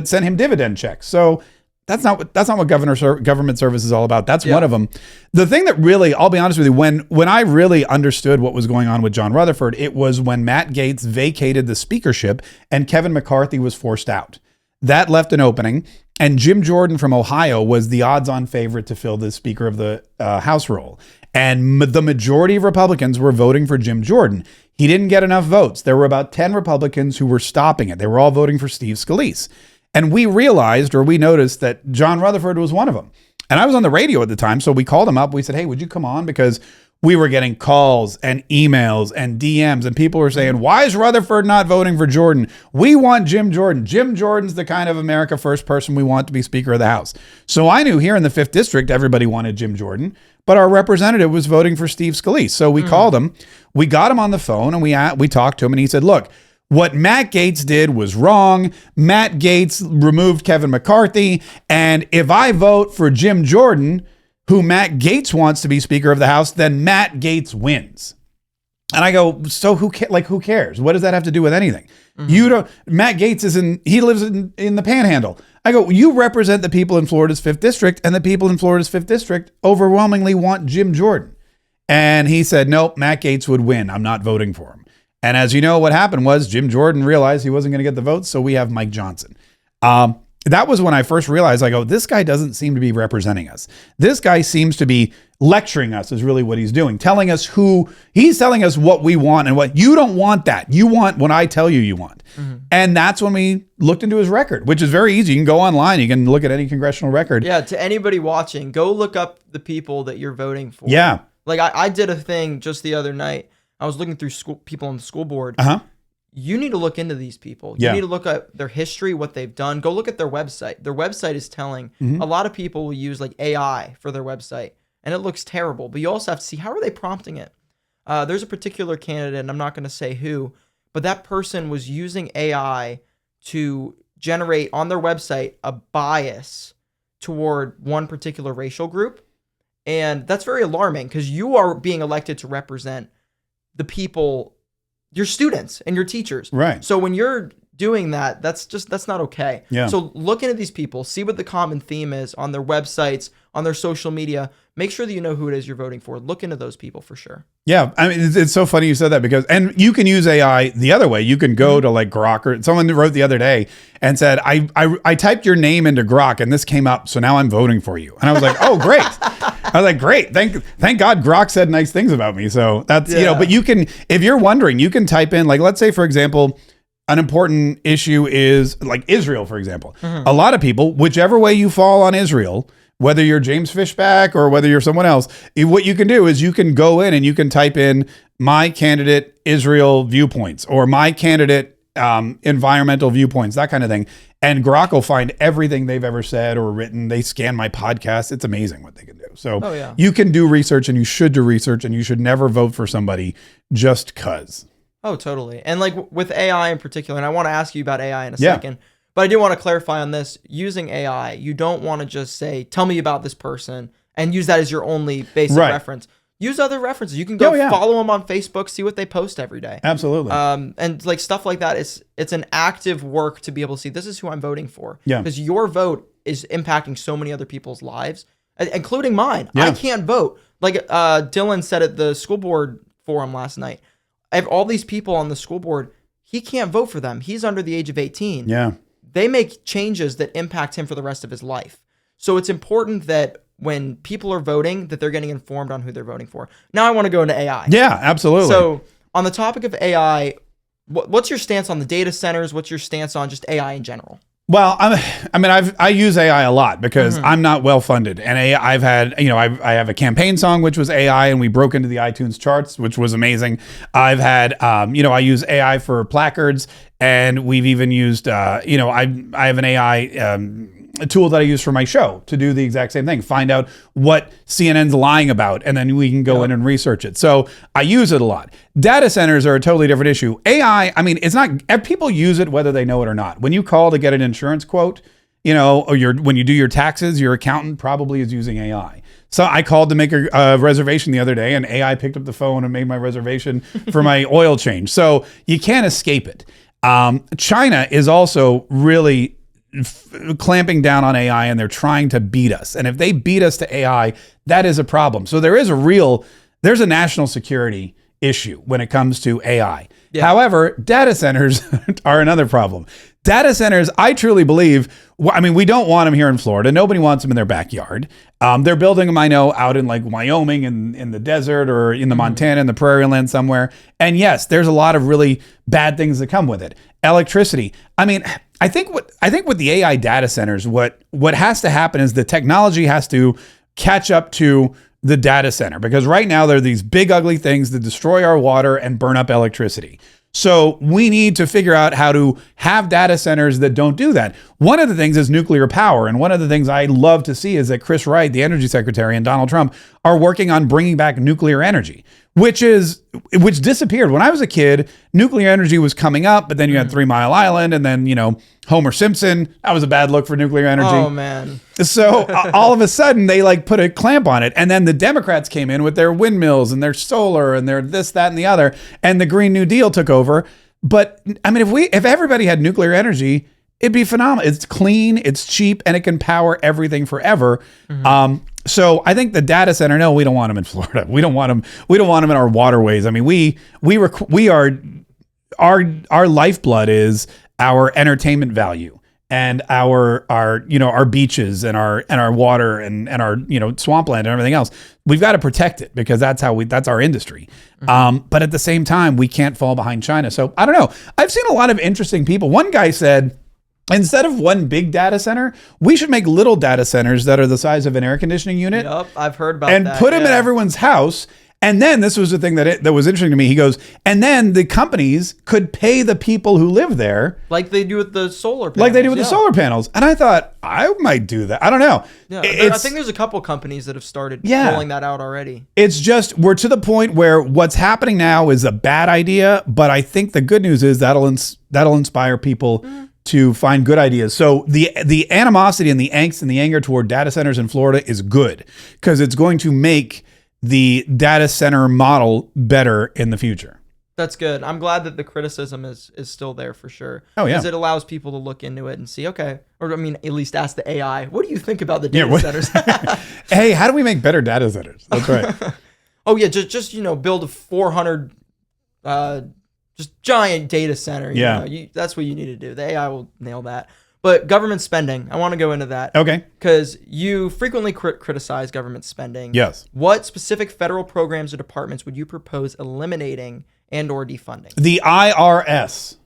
sent him dividend checks. So that's not what government service is all about. That's one of them. The thing that really, I'll be honest with you, when I really understood what was going on with John Rutherford, it was when Matt Gaetz vacated the speakership and Kevin McCarthy was forced out. That left an opening, and Jim Jordan from Ohio was the odds-on favorite to fill the Speaker of the House role. And the majority of Republicans were voting for Jim Jordan. He didn't get enough votes. There were about 10 Republicans who were stopping it. They were all voting for Steve Scalise. And we noticed that John Rutherford was one of them. And I was on the radio at the time, so we called him up. We said, hey, would you come on? Because we were getting calls and emails and DMs, and people were saying, why is Rutherford not voting for Jordan? We want Jim Jordan. Jim Jordan's the kind of America First person we want to be Speaker of the House. So I knew here in the 5th District, everybody wanted Jim Jordan, but our representative was voting for Steve Scalise. So we called him, we got him on the phone, and we talked to him, and he said, look, what Matt Gaetz did was wrong. Matt Gaetz removed Kevin McCarthy. And if I vote for Jim Jordan, who Matt Gaetz wants to be Speaker of the House, then Matt Gaetz wins. And I go, so who cares? What does that have to do with anything? You don't, Matt Gaetz he lives in the Panhandle. I go, you represent the people in Florida's 5th District, and the people in Florida's 5th District overwhelmingly want Jim Jordan. And he said, nope, Matt Gaetz would win. I'm not voting for him. And as you know, what happened was Jim Jordan realized he wasn't going to get the votes, so we have Mike Johnson. That was when I first realized, I go, this guy doesn't seem to be representing us. This guy seems to be lecturing us is really what he's doing, telling us he's telling us what we want and what you don't want that. You want what I tell you want. And that's when we looked into his record, which is very easy. You can go online. You can look at any congressional record. Yeah, to anybody watching, go look up the people that you're voting for. Yeah. Like I did a thing just the other night. I was looking through people on the school board. You need to look into these people. You need to look at their history, what they've done. Go look at their website. Their website is telling. A lot of people will use like AI for their website, and it looks terrible. But you also have to see, how are they prompting it? There's a particular candidate, and I'm not going to say who, but that person was using AI to generate on their website a bias toward one particular racial group. And that's very alarming, because you are being elected to represent the people, your students and your teachers. Right. So when you're doing that, that's not okay. Yeah. So look into these people, see what the common theme is on their websites, on their social media. Make sure that you know who it is you're voting for. Look into those people for sure. Yeah. I mean, it's so funny you said that, because, and you can use AI the other way. You can go to like Grok, or someone wrote the other day and said, I typed your name into Grok and this came up, so now I'm voting for you. And I was like, oh, great. I was like, great. Thank God Grok said nice things about me. So that's, but you can, if you're wondering, you can type in, like, let's say, for example, an important issue is like Israel, for example. A lot of people, whichever way you fall on Israel, whether you're James Fishback or whether you're someone else, what you can do is you can go in and you can type in my candidate Israel viewpoints, or my candidate environmental viewpoints, that kind of thing. And Grok will find everything they've ever said or written. They scan my podcast. It's amazing what they can do. So you can do research, and you should do research, and you should never vote for somebody just cause. Oh, totally. And like with AI in particular, and I want to ask you about AI in a second, but I do want to clarify on this. Using AI, you don't want to just say, tell me about this person, and use that as your only basic reference. Use other references. You can go follow them on Facebook, see what they post every day. Absolutely. And like stuff like that, it's an active work to be able to see, this is who I'm voting for. Yeah. Because your vote is impacting so many other people's lives, including mine. Yeah. I can't vote. Like Dylan said at the school board forum last night, I have all these people on the school board. He can't vote for them. He's under the age of 18. Yeah. They make changes that impact him for the rest of his life. So it's important that when people are voting, that they're getting informed on who they're voting for. Now I want to go into AI. Yeah, absolutely. So on the topic of AI, what's your stance on the data centers? What's your stance on just AI in general? Well, I use AI a lot because I'm not well funded, and I have a campaign song which was AI, and we broke into the iTunes charts, which was amazing. I've had I use AI for placards, and we've even used I have an AI a tool that I use for my show to do the exact same thing, find out what CNN's lying about, and then we can go in and research it. So I use it a lot. Data centers are a totally different issue. AI, it's not, people use it whether they know it or not. When you call to get an insurance quote, or when you do your taxes, your accountant probably is using AI. So I called to make a reservation the other day, and AI picked up the phone and made my reservation for my oil change. So you can't escape it. China is also really clamping down on AI, and they're trying to beat us. And if they beat us to AI, that is a problem. So there's a national security issue when it comes to AI. Yeah. However, data centers are another problem. Data centers, I truly believe, we don't want them here in Florida. Nobody wants them in their backyard. They're building them, I know, out in like Wyoming and in the desert, or in the Montana, in the prairie land somewhere. And yes, there's a lot of really bad things that come with it. Electricity. I think with the AI data centers, what has to happen is the technology has to catch up to the data center, because right now there are these big ugly things that destroy our water and burn up electricity. So we need to figure out how to have data centers that don't do that. One of the things is nuclear power. And one of the things I love to see is that Chris Wright, the energy secretary, and Donald Trump are working on bringing back nuclear energy, which disappeared. When I was a kid, nuclear energy was coming up, but then you had 3 Mile Island and then, Homer Simpson. That was a bad look for nuclear energy. Oh, man. So all of a sudden they put a clamp on it. And then the Democrats came in with their windmills and their solar and their this, that, and the other. And the Green New Deal took over. But I mean, if everybody had nuclear energy, it'd be phenomenal. It's clean, it's cheap, and it can power everything forever. So I think the data center, no, we don't want them in Florida. We don't want them. We don't want them in our waterways. I mean, we are, our lifeblood is our entertainment value and our beaches and our water and our, swampland and everything else. We've got to protect it because that's our industry. But at the same time, we can't fall behind China. So I don't know. I've seen a lot of interesting people. One guy said, instead of one big data center, we should make little data centers that are the size of an air conditioning unit. Yep, I've heard about and that. And put them in everyone's house. And then this was the thing that was interesting to me. He goes, and then the companies could pay the people who live there. Like they do with the solar panels. Like they do with the solar panels. And I thought, I might do that. I don't know. Yeah, I think there's a couple companies that have started rolling that out already. It's just, we're to the point where what's happening now is a bad idea. But I think the good news is that'll inspire people to find good ideas. So the animosity and the angst and the anger toward data centers in Florida is good because it's going to make the data center model better in the future. That's good. I'm glad that the criticism is still there for sure. Oh, yeah. Because it allows people to look into it and see, okay, or I mean, at least ask the AI, what do you think about the data centers? Hey, how do we make better data centers? That's right. Oh, yeah, just build a 400 just giant data center. That's what you need to do. The AI will nail that. But government spending, I want to go into that. Okay. Because you frequently criticize government spending. Yes. What specific federal programs or departments would you propose eliminating and or defunding? The IRS.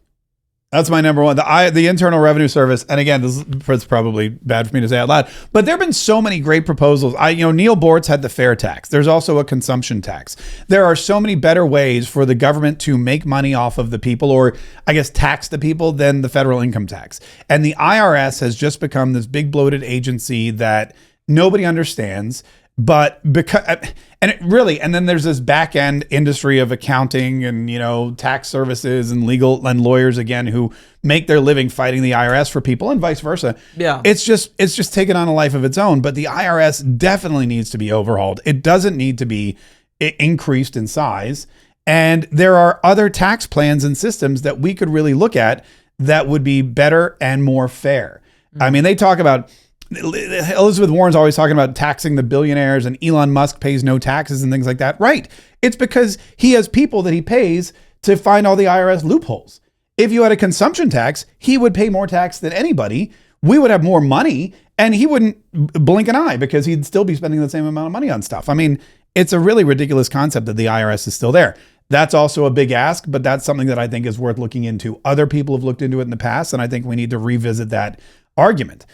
That's my number one. The Internal Revenue Service. And again, this is probably bad for me to say out loud, but there have been so many great proposals. Neil Bortz had the fair tax. There's also a consumption tax. There are so many better ways for the government to make money off of the people, or I guess tax the people, than the federal income tax. And the IRS has just become this big bloated agency that nobody understands. But and then there's this back end industry of accounting and, tax services and legal and lawyers again, who make their living fighting the IRS for people and vice versa. Yeah. It's just taken on a life of its own, but the IRS definitely needs to be overhauled. It doesn't need to be increased in size. And there are other tax plans and systems that we could really look at that would be better and more fair. I mean, they talk about, Elizabeth Warren's always talking about taxing the billionaires, and Elon Musk pays no taxes and things like that. Right. It's because he has people that he pays to find all the IRS loopholes. If you had a consumption tax, he would pay more tax than anybody. We would have more money and he wouldn't blink an eye because he'd still be spending the same amount of money on stuff. I mean, it's a really ridiculous concept that the IRS is still there. That's also a big ask, but that's something that I think is worth looking into. Other people have looked into it in the past, and I think we need to revisit that argument.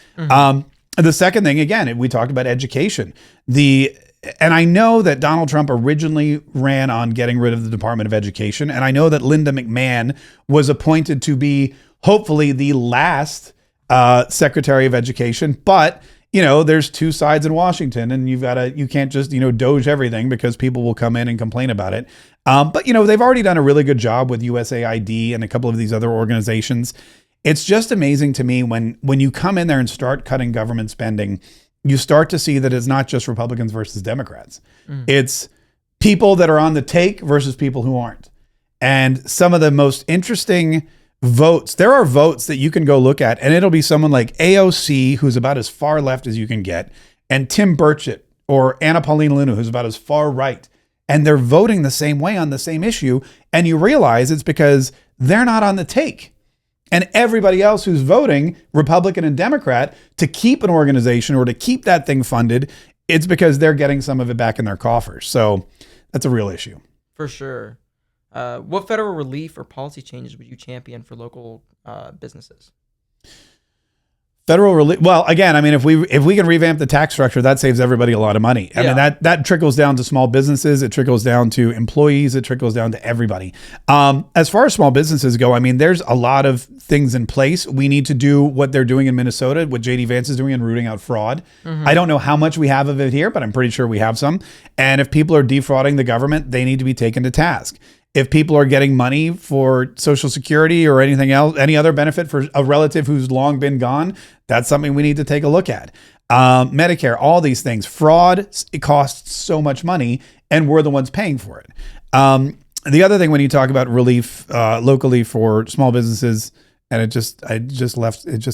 The second thing, again, we talked about education. And I know that Donald Trump originally ran on getting rid of the Department of Education. And I know that Linda McMahon was appointed to be hopefully the last Secretary of Education. But, there's two sides in Washington, and you can't just, doge everything because people will come in and complain about it. But, they've already done a really good job with USAID and a couple of these other organizations. It's just amazing to me when you come in there and start cutting government spending, you start to see that it's not just Republicans versus Democrats. It's people that are on the take versus people who aren't. And some of the most interesting votes, there are votes that you can go look at, and it'll be someone like AOC, who's about as far left as you can get, and Tim Burchett or Anna Paulina Luna, who's about as far right. And they're voting the same way on the same issue. And you realize it's because they're not on the take. And everybody else who's voting, Republican and Democrat, to keep an organization or to keep that thing funded, it's because they're getting some of it back in their coffers. So that's a real issue. For sure. What federal relief or policy changes would you champion for local businesses? Federal relief. Well, again, I mean, if we can revamp the tax structure, that saves everybody a lot of money. I mean, that trickles down to small businesses. It trickles down to employees. It trickles down to everybody. As far as small businesses go, I mean, there's a lot of things in place. We need to do what they're doing in Minnesota, what JD Vance is doing in rooting out fraud. I don't know how much we have of it here, but I'm pretty sure we have some. And if people are defrauding the government, they need to be taken to task. If people are getting money for Social Security or anything else, any other benefit for a relative who's long been gone, that's something we need to take a look at. Medicare, all these things. Fraud, it costs so much money, and we're the ones paying for it. The other thing when you talk about relief locally for small businesses, and it just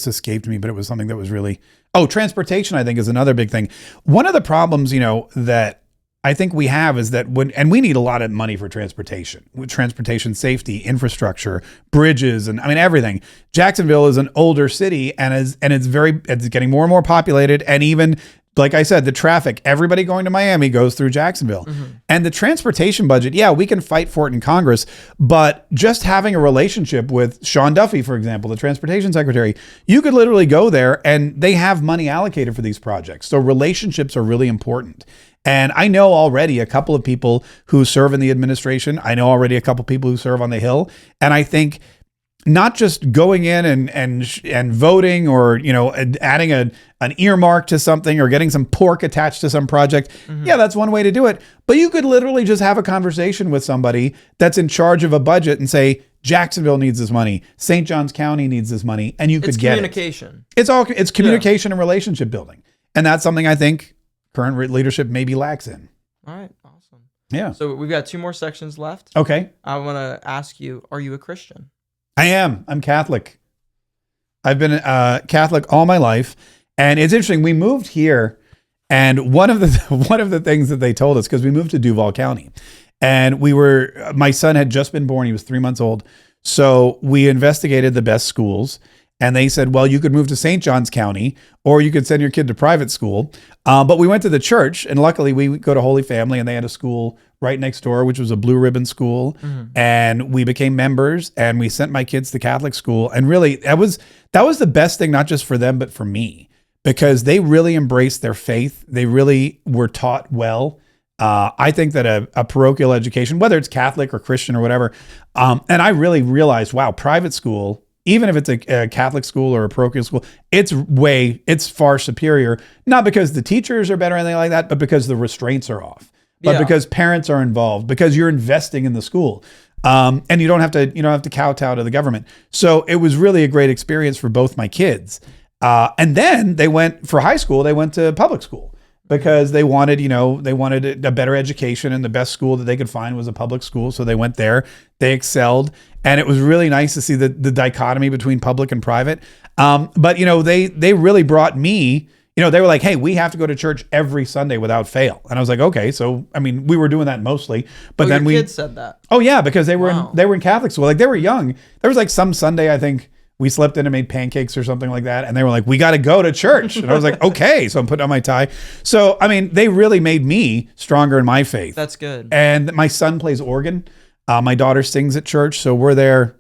escaped me, but it was something that was really, transportation, I think, is another big thing. One of the problems, that I think we have is that and we need a lot of money for transportation, with transportation safety, infrastructure, bridges, and I mean everything. Jacksonville is an older city and it's getting more and more populated, and even like I said, the traffic, everybody going to Miami goes through Jacksonville. And the transportation budget, we can fight for it in Congress, but just having a relationship with Sean Duffy, for example, the transportation secretary, you could literally go there and they have money allocated for these projects. So relationships are really important. And I know already a couple of people who serve in the administration. I know already a couple of people who serve on the Hill. And I think not just going in and voting or, adding an earmark to something or getting some pork attached to some project. Yeah, that's one way to do it. But you could literally just have a conversation with somebody that's in charge of a budget and say, Jacksonville needs this money. St. Johns County needs this money. And you could get it. It's communication and relationship building. And that's something I think current leadership maybe lacks in. All right. Awesome. Yeah. So we've got 2 more sections left. Okay. I want to ask you, are you a Christian? I am. I'm Catholic. I've been Catholic all my life. And it's interesting. We moved here, and one of the things that they told us, because we moved to Duval County, and my son had just been born. He was 3 months old. So we investigated the best schools. And they said, well, you could move to St. Johns County, or you could send your kid to private school. But we went to the church, and luckily we go to Holy Family, and they had a school right next door, which was a blue ribbon school. And we became members, and we sent my kids to Catholic school. And really, that was the best thing, not just for them, but for me, because they really embraced their faith. They really were taught well. I think that a parochial education, whether it's Catholic or Christian or whatever, and I really realized, wow, private school, even if it's a Catholic school or a parochial school, it's far superior, not because the teachers are better or anything like that, but because the restraints are off, but because parents are involved, because you're investing in the school. And you don't have to kowtow to the government. So it was really a great experience for both my kids. And then for high school, they went to public school because they wanted a better education, and the best school that they could find was a public school. So they went there, they excelled. And it was really nice to see the dichotomy between public and private. But they really brought me, they were like, hey, we have to go to church every Sunday without fail. And I was like, okay. So, I mean, we were doing that mostly, but then your kids said that. Oh yeah, because they were in Catholic school. Like, they were young. There was like some Sunday, I think we slept in and made pancakes or something like that. And they were like, we got to go to church. And I was like, okay. So I'm putting on my tie. So, I mean, they really made me stronger in my faith. That's good. And my son plays organ. My daughter sings at church, so we're there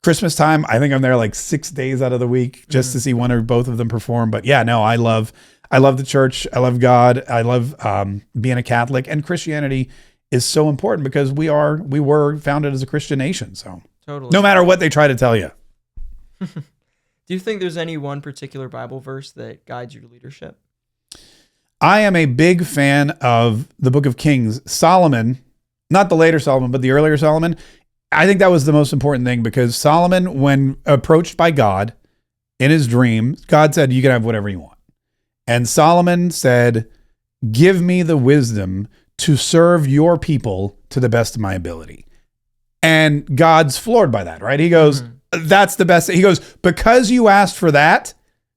Christmas time. I think I'm there like 6 days out of the week just to see one or both of them perform. But yeah, no, I love the church. I love God. I love being a Catholic, and Christianity is so important because we were founded as a Christian nation. So totally, no matter what they try to tell you. Do you think there's any one particular Bible verse that guides your leadership? I am a big fan of the Book of Kings. Solomon. Not the later Solomon, but the earlier Solomon. I think that was the most important thing, because Solomon, when approached by God in his dream, God said, you can have whatever you want. And Solomon said, give me the wisdom to serve your people to the best of my ability. And God's floored by that, right? He goes, that's the best. He goes, because you asked for that,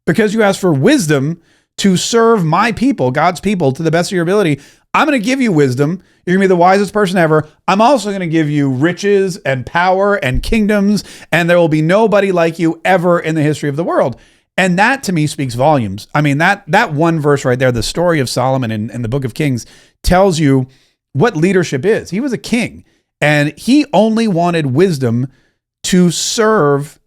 because you asked for wisdom to serve my people, God's people, to the best of your ability, I'm going to give you wisdom. You're going to be the wisest person ever. I'm also going to give you riches and power and kingdoms, and there will be nobody like you ever in the history of the world. And that, to me, speaks volumes. I mean, that one verse right there, the story of Solomon in the Book of Kings, tells you what leadership is. He was a king, and he only wanted wisdom to serve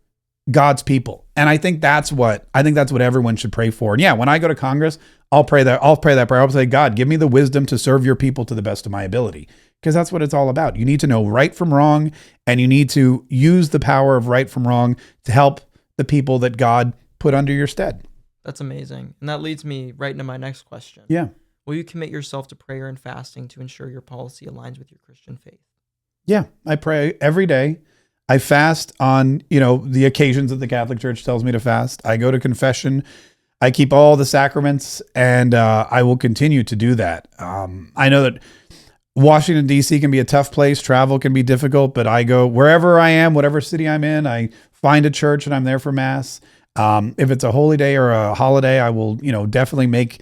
God's people. And I think that's what everyone should pray for. And yeah, when I go to Congress, I'll pray that prayer. I'll say, God, give me the wisdom to serve your people to the best of my ability. Because that's what it's all about. You need to know right from wrong, and you need to use the power of right from wrong to help the people that God put under your stead. That's amazing. And that leads me right into my next question. Yeah. Will you commit yourself to prayer and fasting to ensure your policy aligns with your Christian faith? Yeah, I pray every day. I fast on, the occasions that the Catholic Church tells me to fast. I go to confession. I keep all the sacraments, and I will continue to do that. I know that Washington, D.C. can be a tough place. Travel can be difficult, but I go wherever I am, whatever city I'm in, I find a church and I'm there for Mass. If it's a holy day or a holiday, I will, definitely make.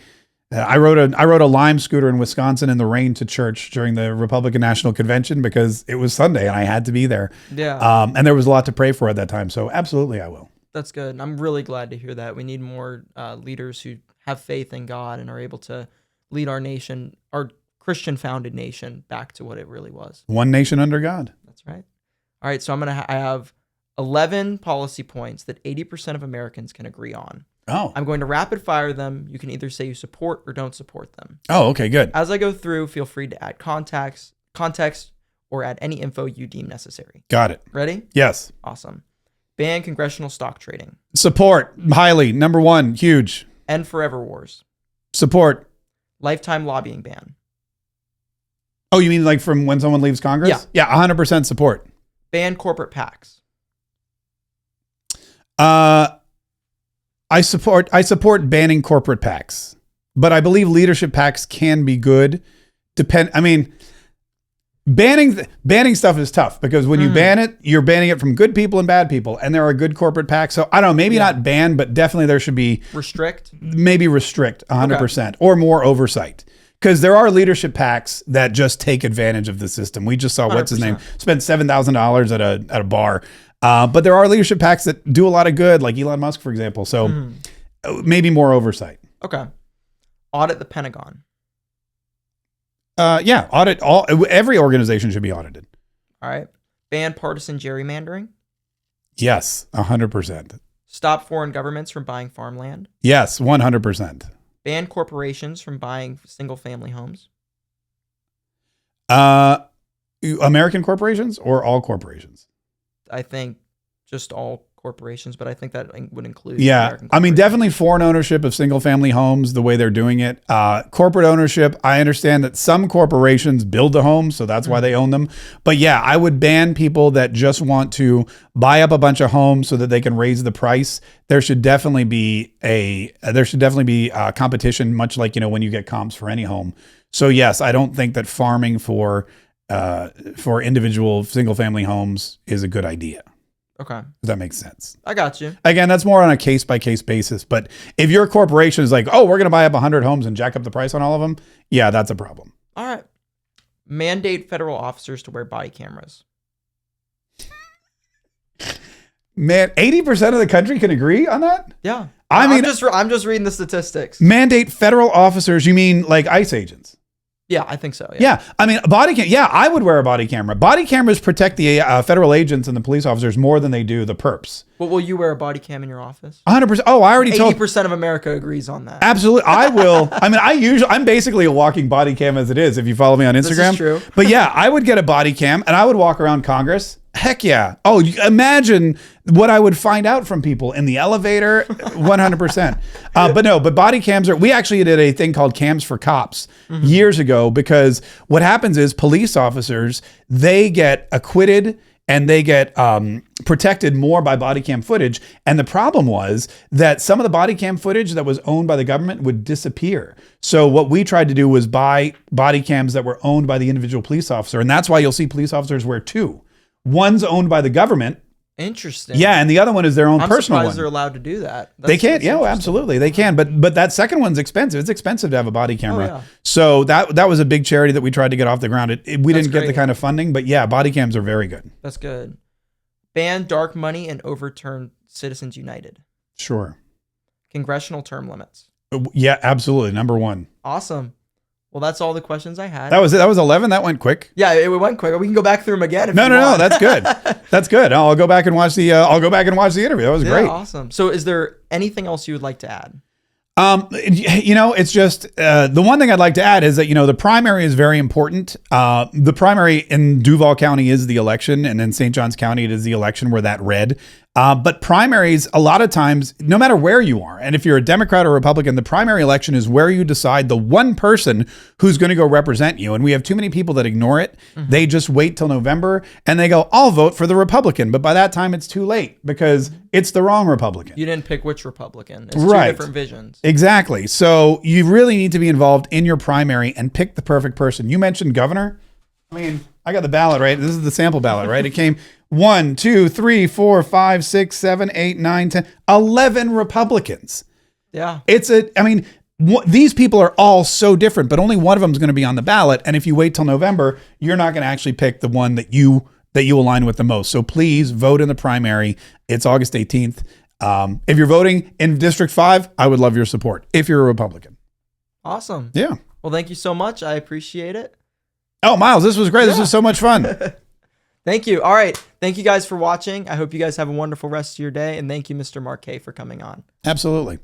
I rode a Lime scooter in Wisconsin in the rain to church during the Republican National Convention because it was Sunday and I had to be there. Yeah. And there was a lot to pray for at that time. So absolutely, I will. That's good. I'm really glad to hear that. We need more leaders who have faith in God and are able to lead our nation, our Christian-founded nation, back to what it really was. One nation under God. That's right. All right, so I have 11 policy points that 80% of Americans can agree on. Oh. I'm going to rapid fire them. You can either say you support or don't support them. Oh, okay, good. As I go through, feel free to add context, or add any info you deem necessary. Got it. Ready? Yes. Awesome. Ban congressional stock trading. Support. Highly. Number one. Huge. End forever wars. Support. Lifetime lobbying ban. Oh, you mean like from when someone leaves Congress? Yeah. Yeah, 100% support. Ban corporate PACs. I support banning corporate PACs, but I believe leadership PACs can be good. Banning stuff is tough because when you ban it, you're banning it from good people and bad people, and there are good corporate PACs. So I don't know, maybe not ban, but definitely there should be restrict 100% or more oversight. Because there are leadership PACs that just take advantage of the system. We just saw, 100%. what's his name, spent $7,000 at a bar. But there are leadership PACs that do a lot of good, like Elon Musk, for example. So maybe more oversight. Okay. Audit the Pentagon. Yeah, audit every organization should be audited. All right. Ban partisan gerrymandering. Yes, 100%. Stop foreign governments from buying farmland. Yes, 100%. Ban corporations from buying single-family homes. American corporations or all corporations? I think just all corporations, but I think that would include. Yeah, I mean, definitely foreign ownership of single-family homes, the way they're doing it. Corporate ownership, I understand that some corporations build the homes, so that's why they own them. But yeah, I would ban people that just want to buy up a bunch of homes so that they can raise the price. There should definitely be competition, much like, when you get comps for any home. So yes, I don't think that farming for individual single-family homes is a good idea. Okay. Does that make sense? I got you. Again, that's more on a case-by-case basis. But if your corporation is like, oh, we're going to buy up 100 homes and jack up the price on all of them, yeah, that's a problem. All right. Mandate federal officers to wear body cameras. Man, 80% of the country can agree on that? Yeah. I'm just reading the statistics. Mandate federal officers, you mean like ICE agents? Yeah, I think so. Yeah. I mean, body cam. Yeah, I would wear a body camera. Body cameras protect the federal agents and the police officers more than they do the perps. But will you wear a body cam in your office? 100%. Oh, I already told. 80% of America agrees on that. Absolutely. I will. I mean, I'm basically a walking body cam as it is, if you follow me on Instagram. This is true. But yeah, I would get a body cam and I would walk around Congress. Heck yeah. Oh, imagine what I would find out from people in the elevator. 100%. But body cams we actually did a thing called Cams for Cops years ago, because what happens is police officers, they get acquitted and they get protected more by body cam footage. And the problem was that some of the body cam footage that was owned by the government would disappear. So what we tried to do was buy body cams that were owned by the individual police officer. And that's why you'll see police officers wear two. One's owned by the government. Interesting. Yeah, and the other one is their own personal one. I'm surprised they're allowed to do that. They can. Yeah, absolutely. They can. But that second one's expensive. It's expensive to have a body camera. Oh, yeah. So that was a big charity that we tried to get off the ground. We didn't get the kind of funding, but yeah, body cams are very good. That's good. Ban dark money and overturn Citizens United. Sure. Congressional term limits. Yeah, absolutely. Number one. Awesome. Well, that's all the questions I had. That was it. That was 11. That went quick. Yeah, it went quick. We can go back through them again. If No, you no, no. want. That's good. That's good. I'll go back and watch the. I'll go back and watch the interview. That was great. Awesome. So, is there anything else you would like to add? It's just the one thing I'd like to add is that, the primary is very important. The primary in Duval County is the election, and in St. Johns County, it is the election where that red. But primaries, a lot of times, no matter where you are, and if you're a Democrat or Republican, the primary election is where you decide the one person who's going to go represent you. And we have too many people that ignore it. Mm-hmm. They just wait till November and they go, I'll vote for the Republican. But by that time, it's too late because it's the wrong Republican. You didn't pick which Republican. It's right. Two different visions. Exactly. So you really need to be involved in your primary and pick the perfect person. You mentioned governor. I mean, I got the ballot, right? This is the sample ballot, right? It came 1, 2, 3, 4, 5, 6, 7, 8, 9, 10, 11 Republicans. Yeah. These people are all so different, but only one of them is going to be on the ballot. And if you wait till November, you're not going to actually pick the one that you align with the most. So please vote in the primary. It's August 18th. If you're voting in District 5, I would love your support if you're a Republican. Awesome. Yeah. Well, thank you so much. I appreciate it. Oh, Myles, this was great. Yeah. This was so much fun. Thank you. All right. Thank you guys for watching. I hope you guys have a wonderful rest of your day. And thank you, Mr. Mark Kaye, for coming on. Absolutely.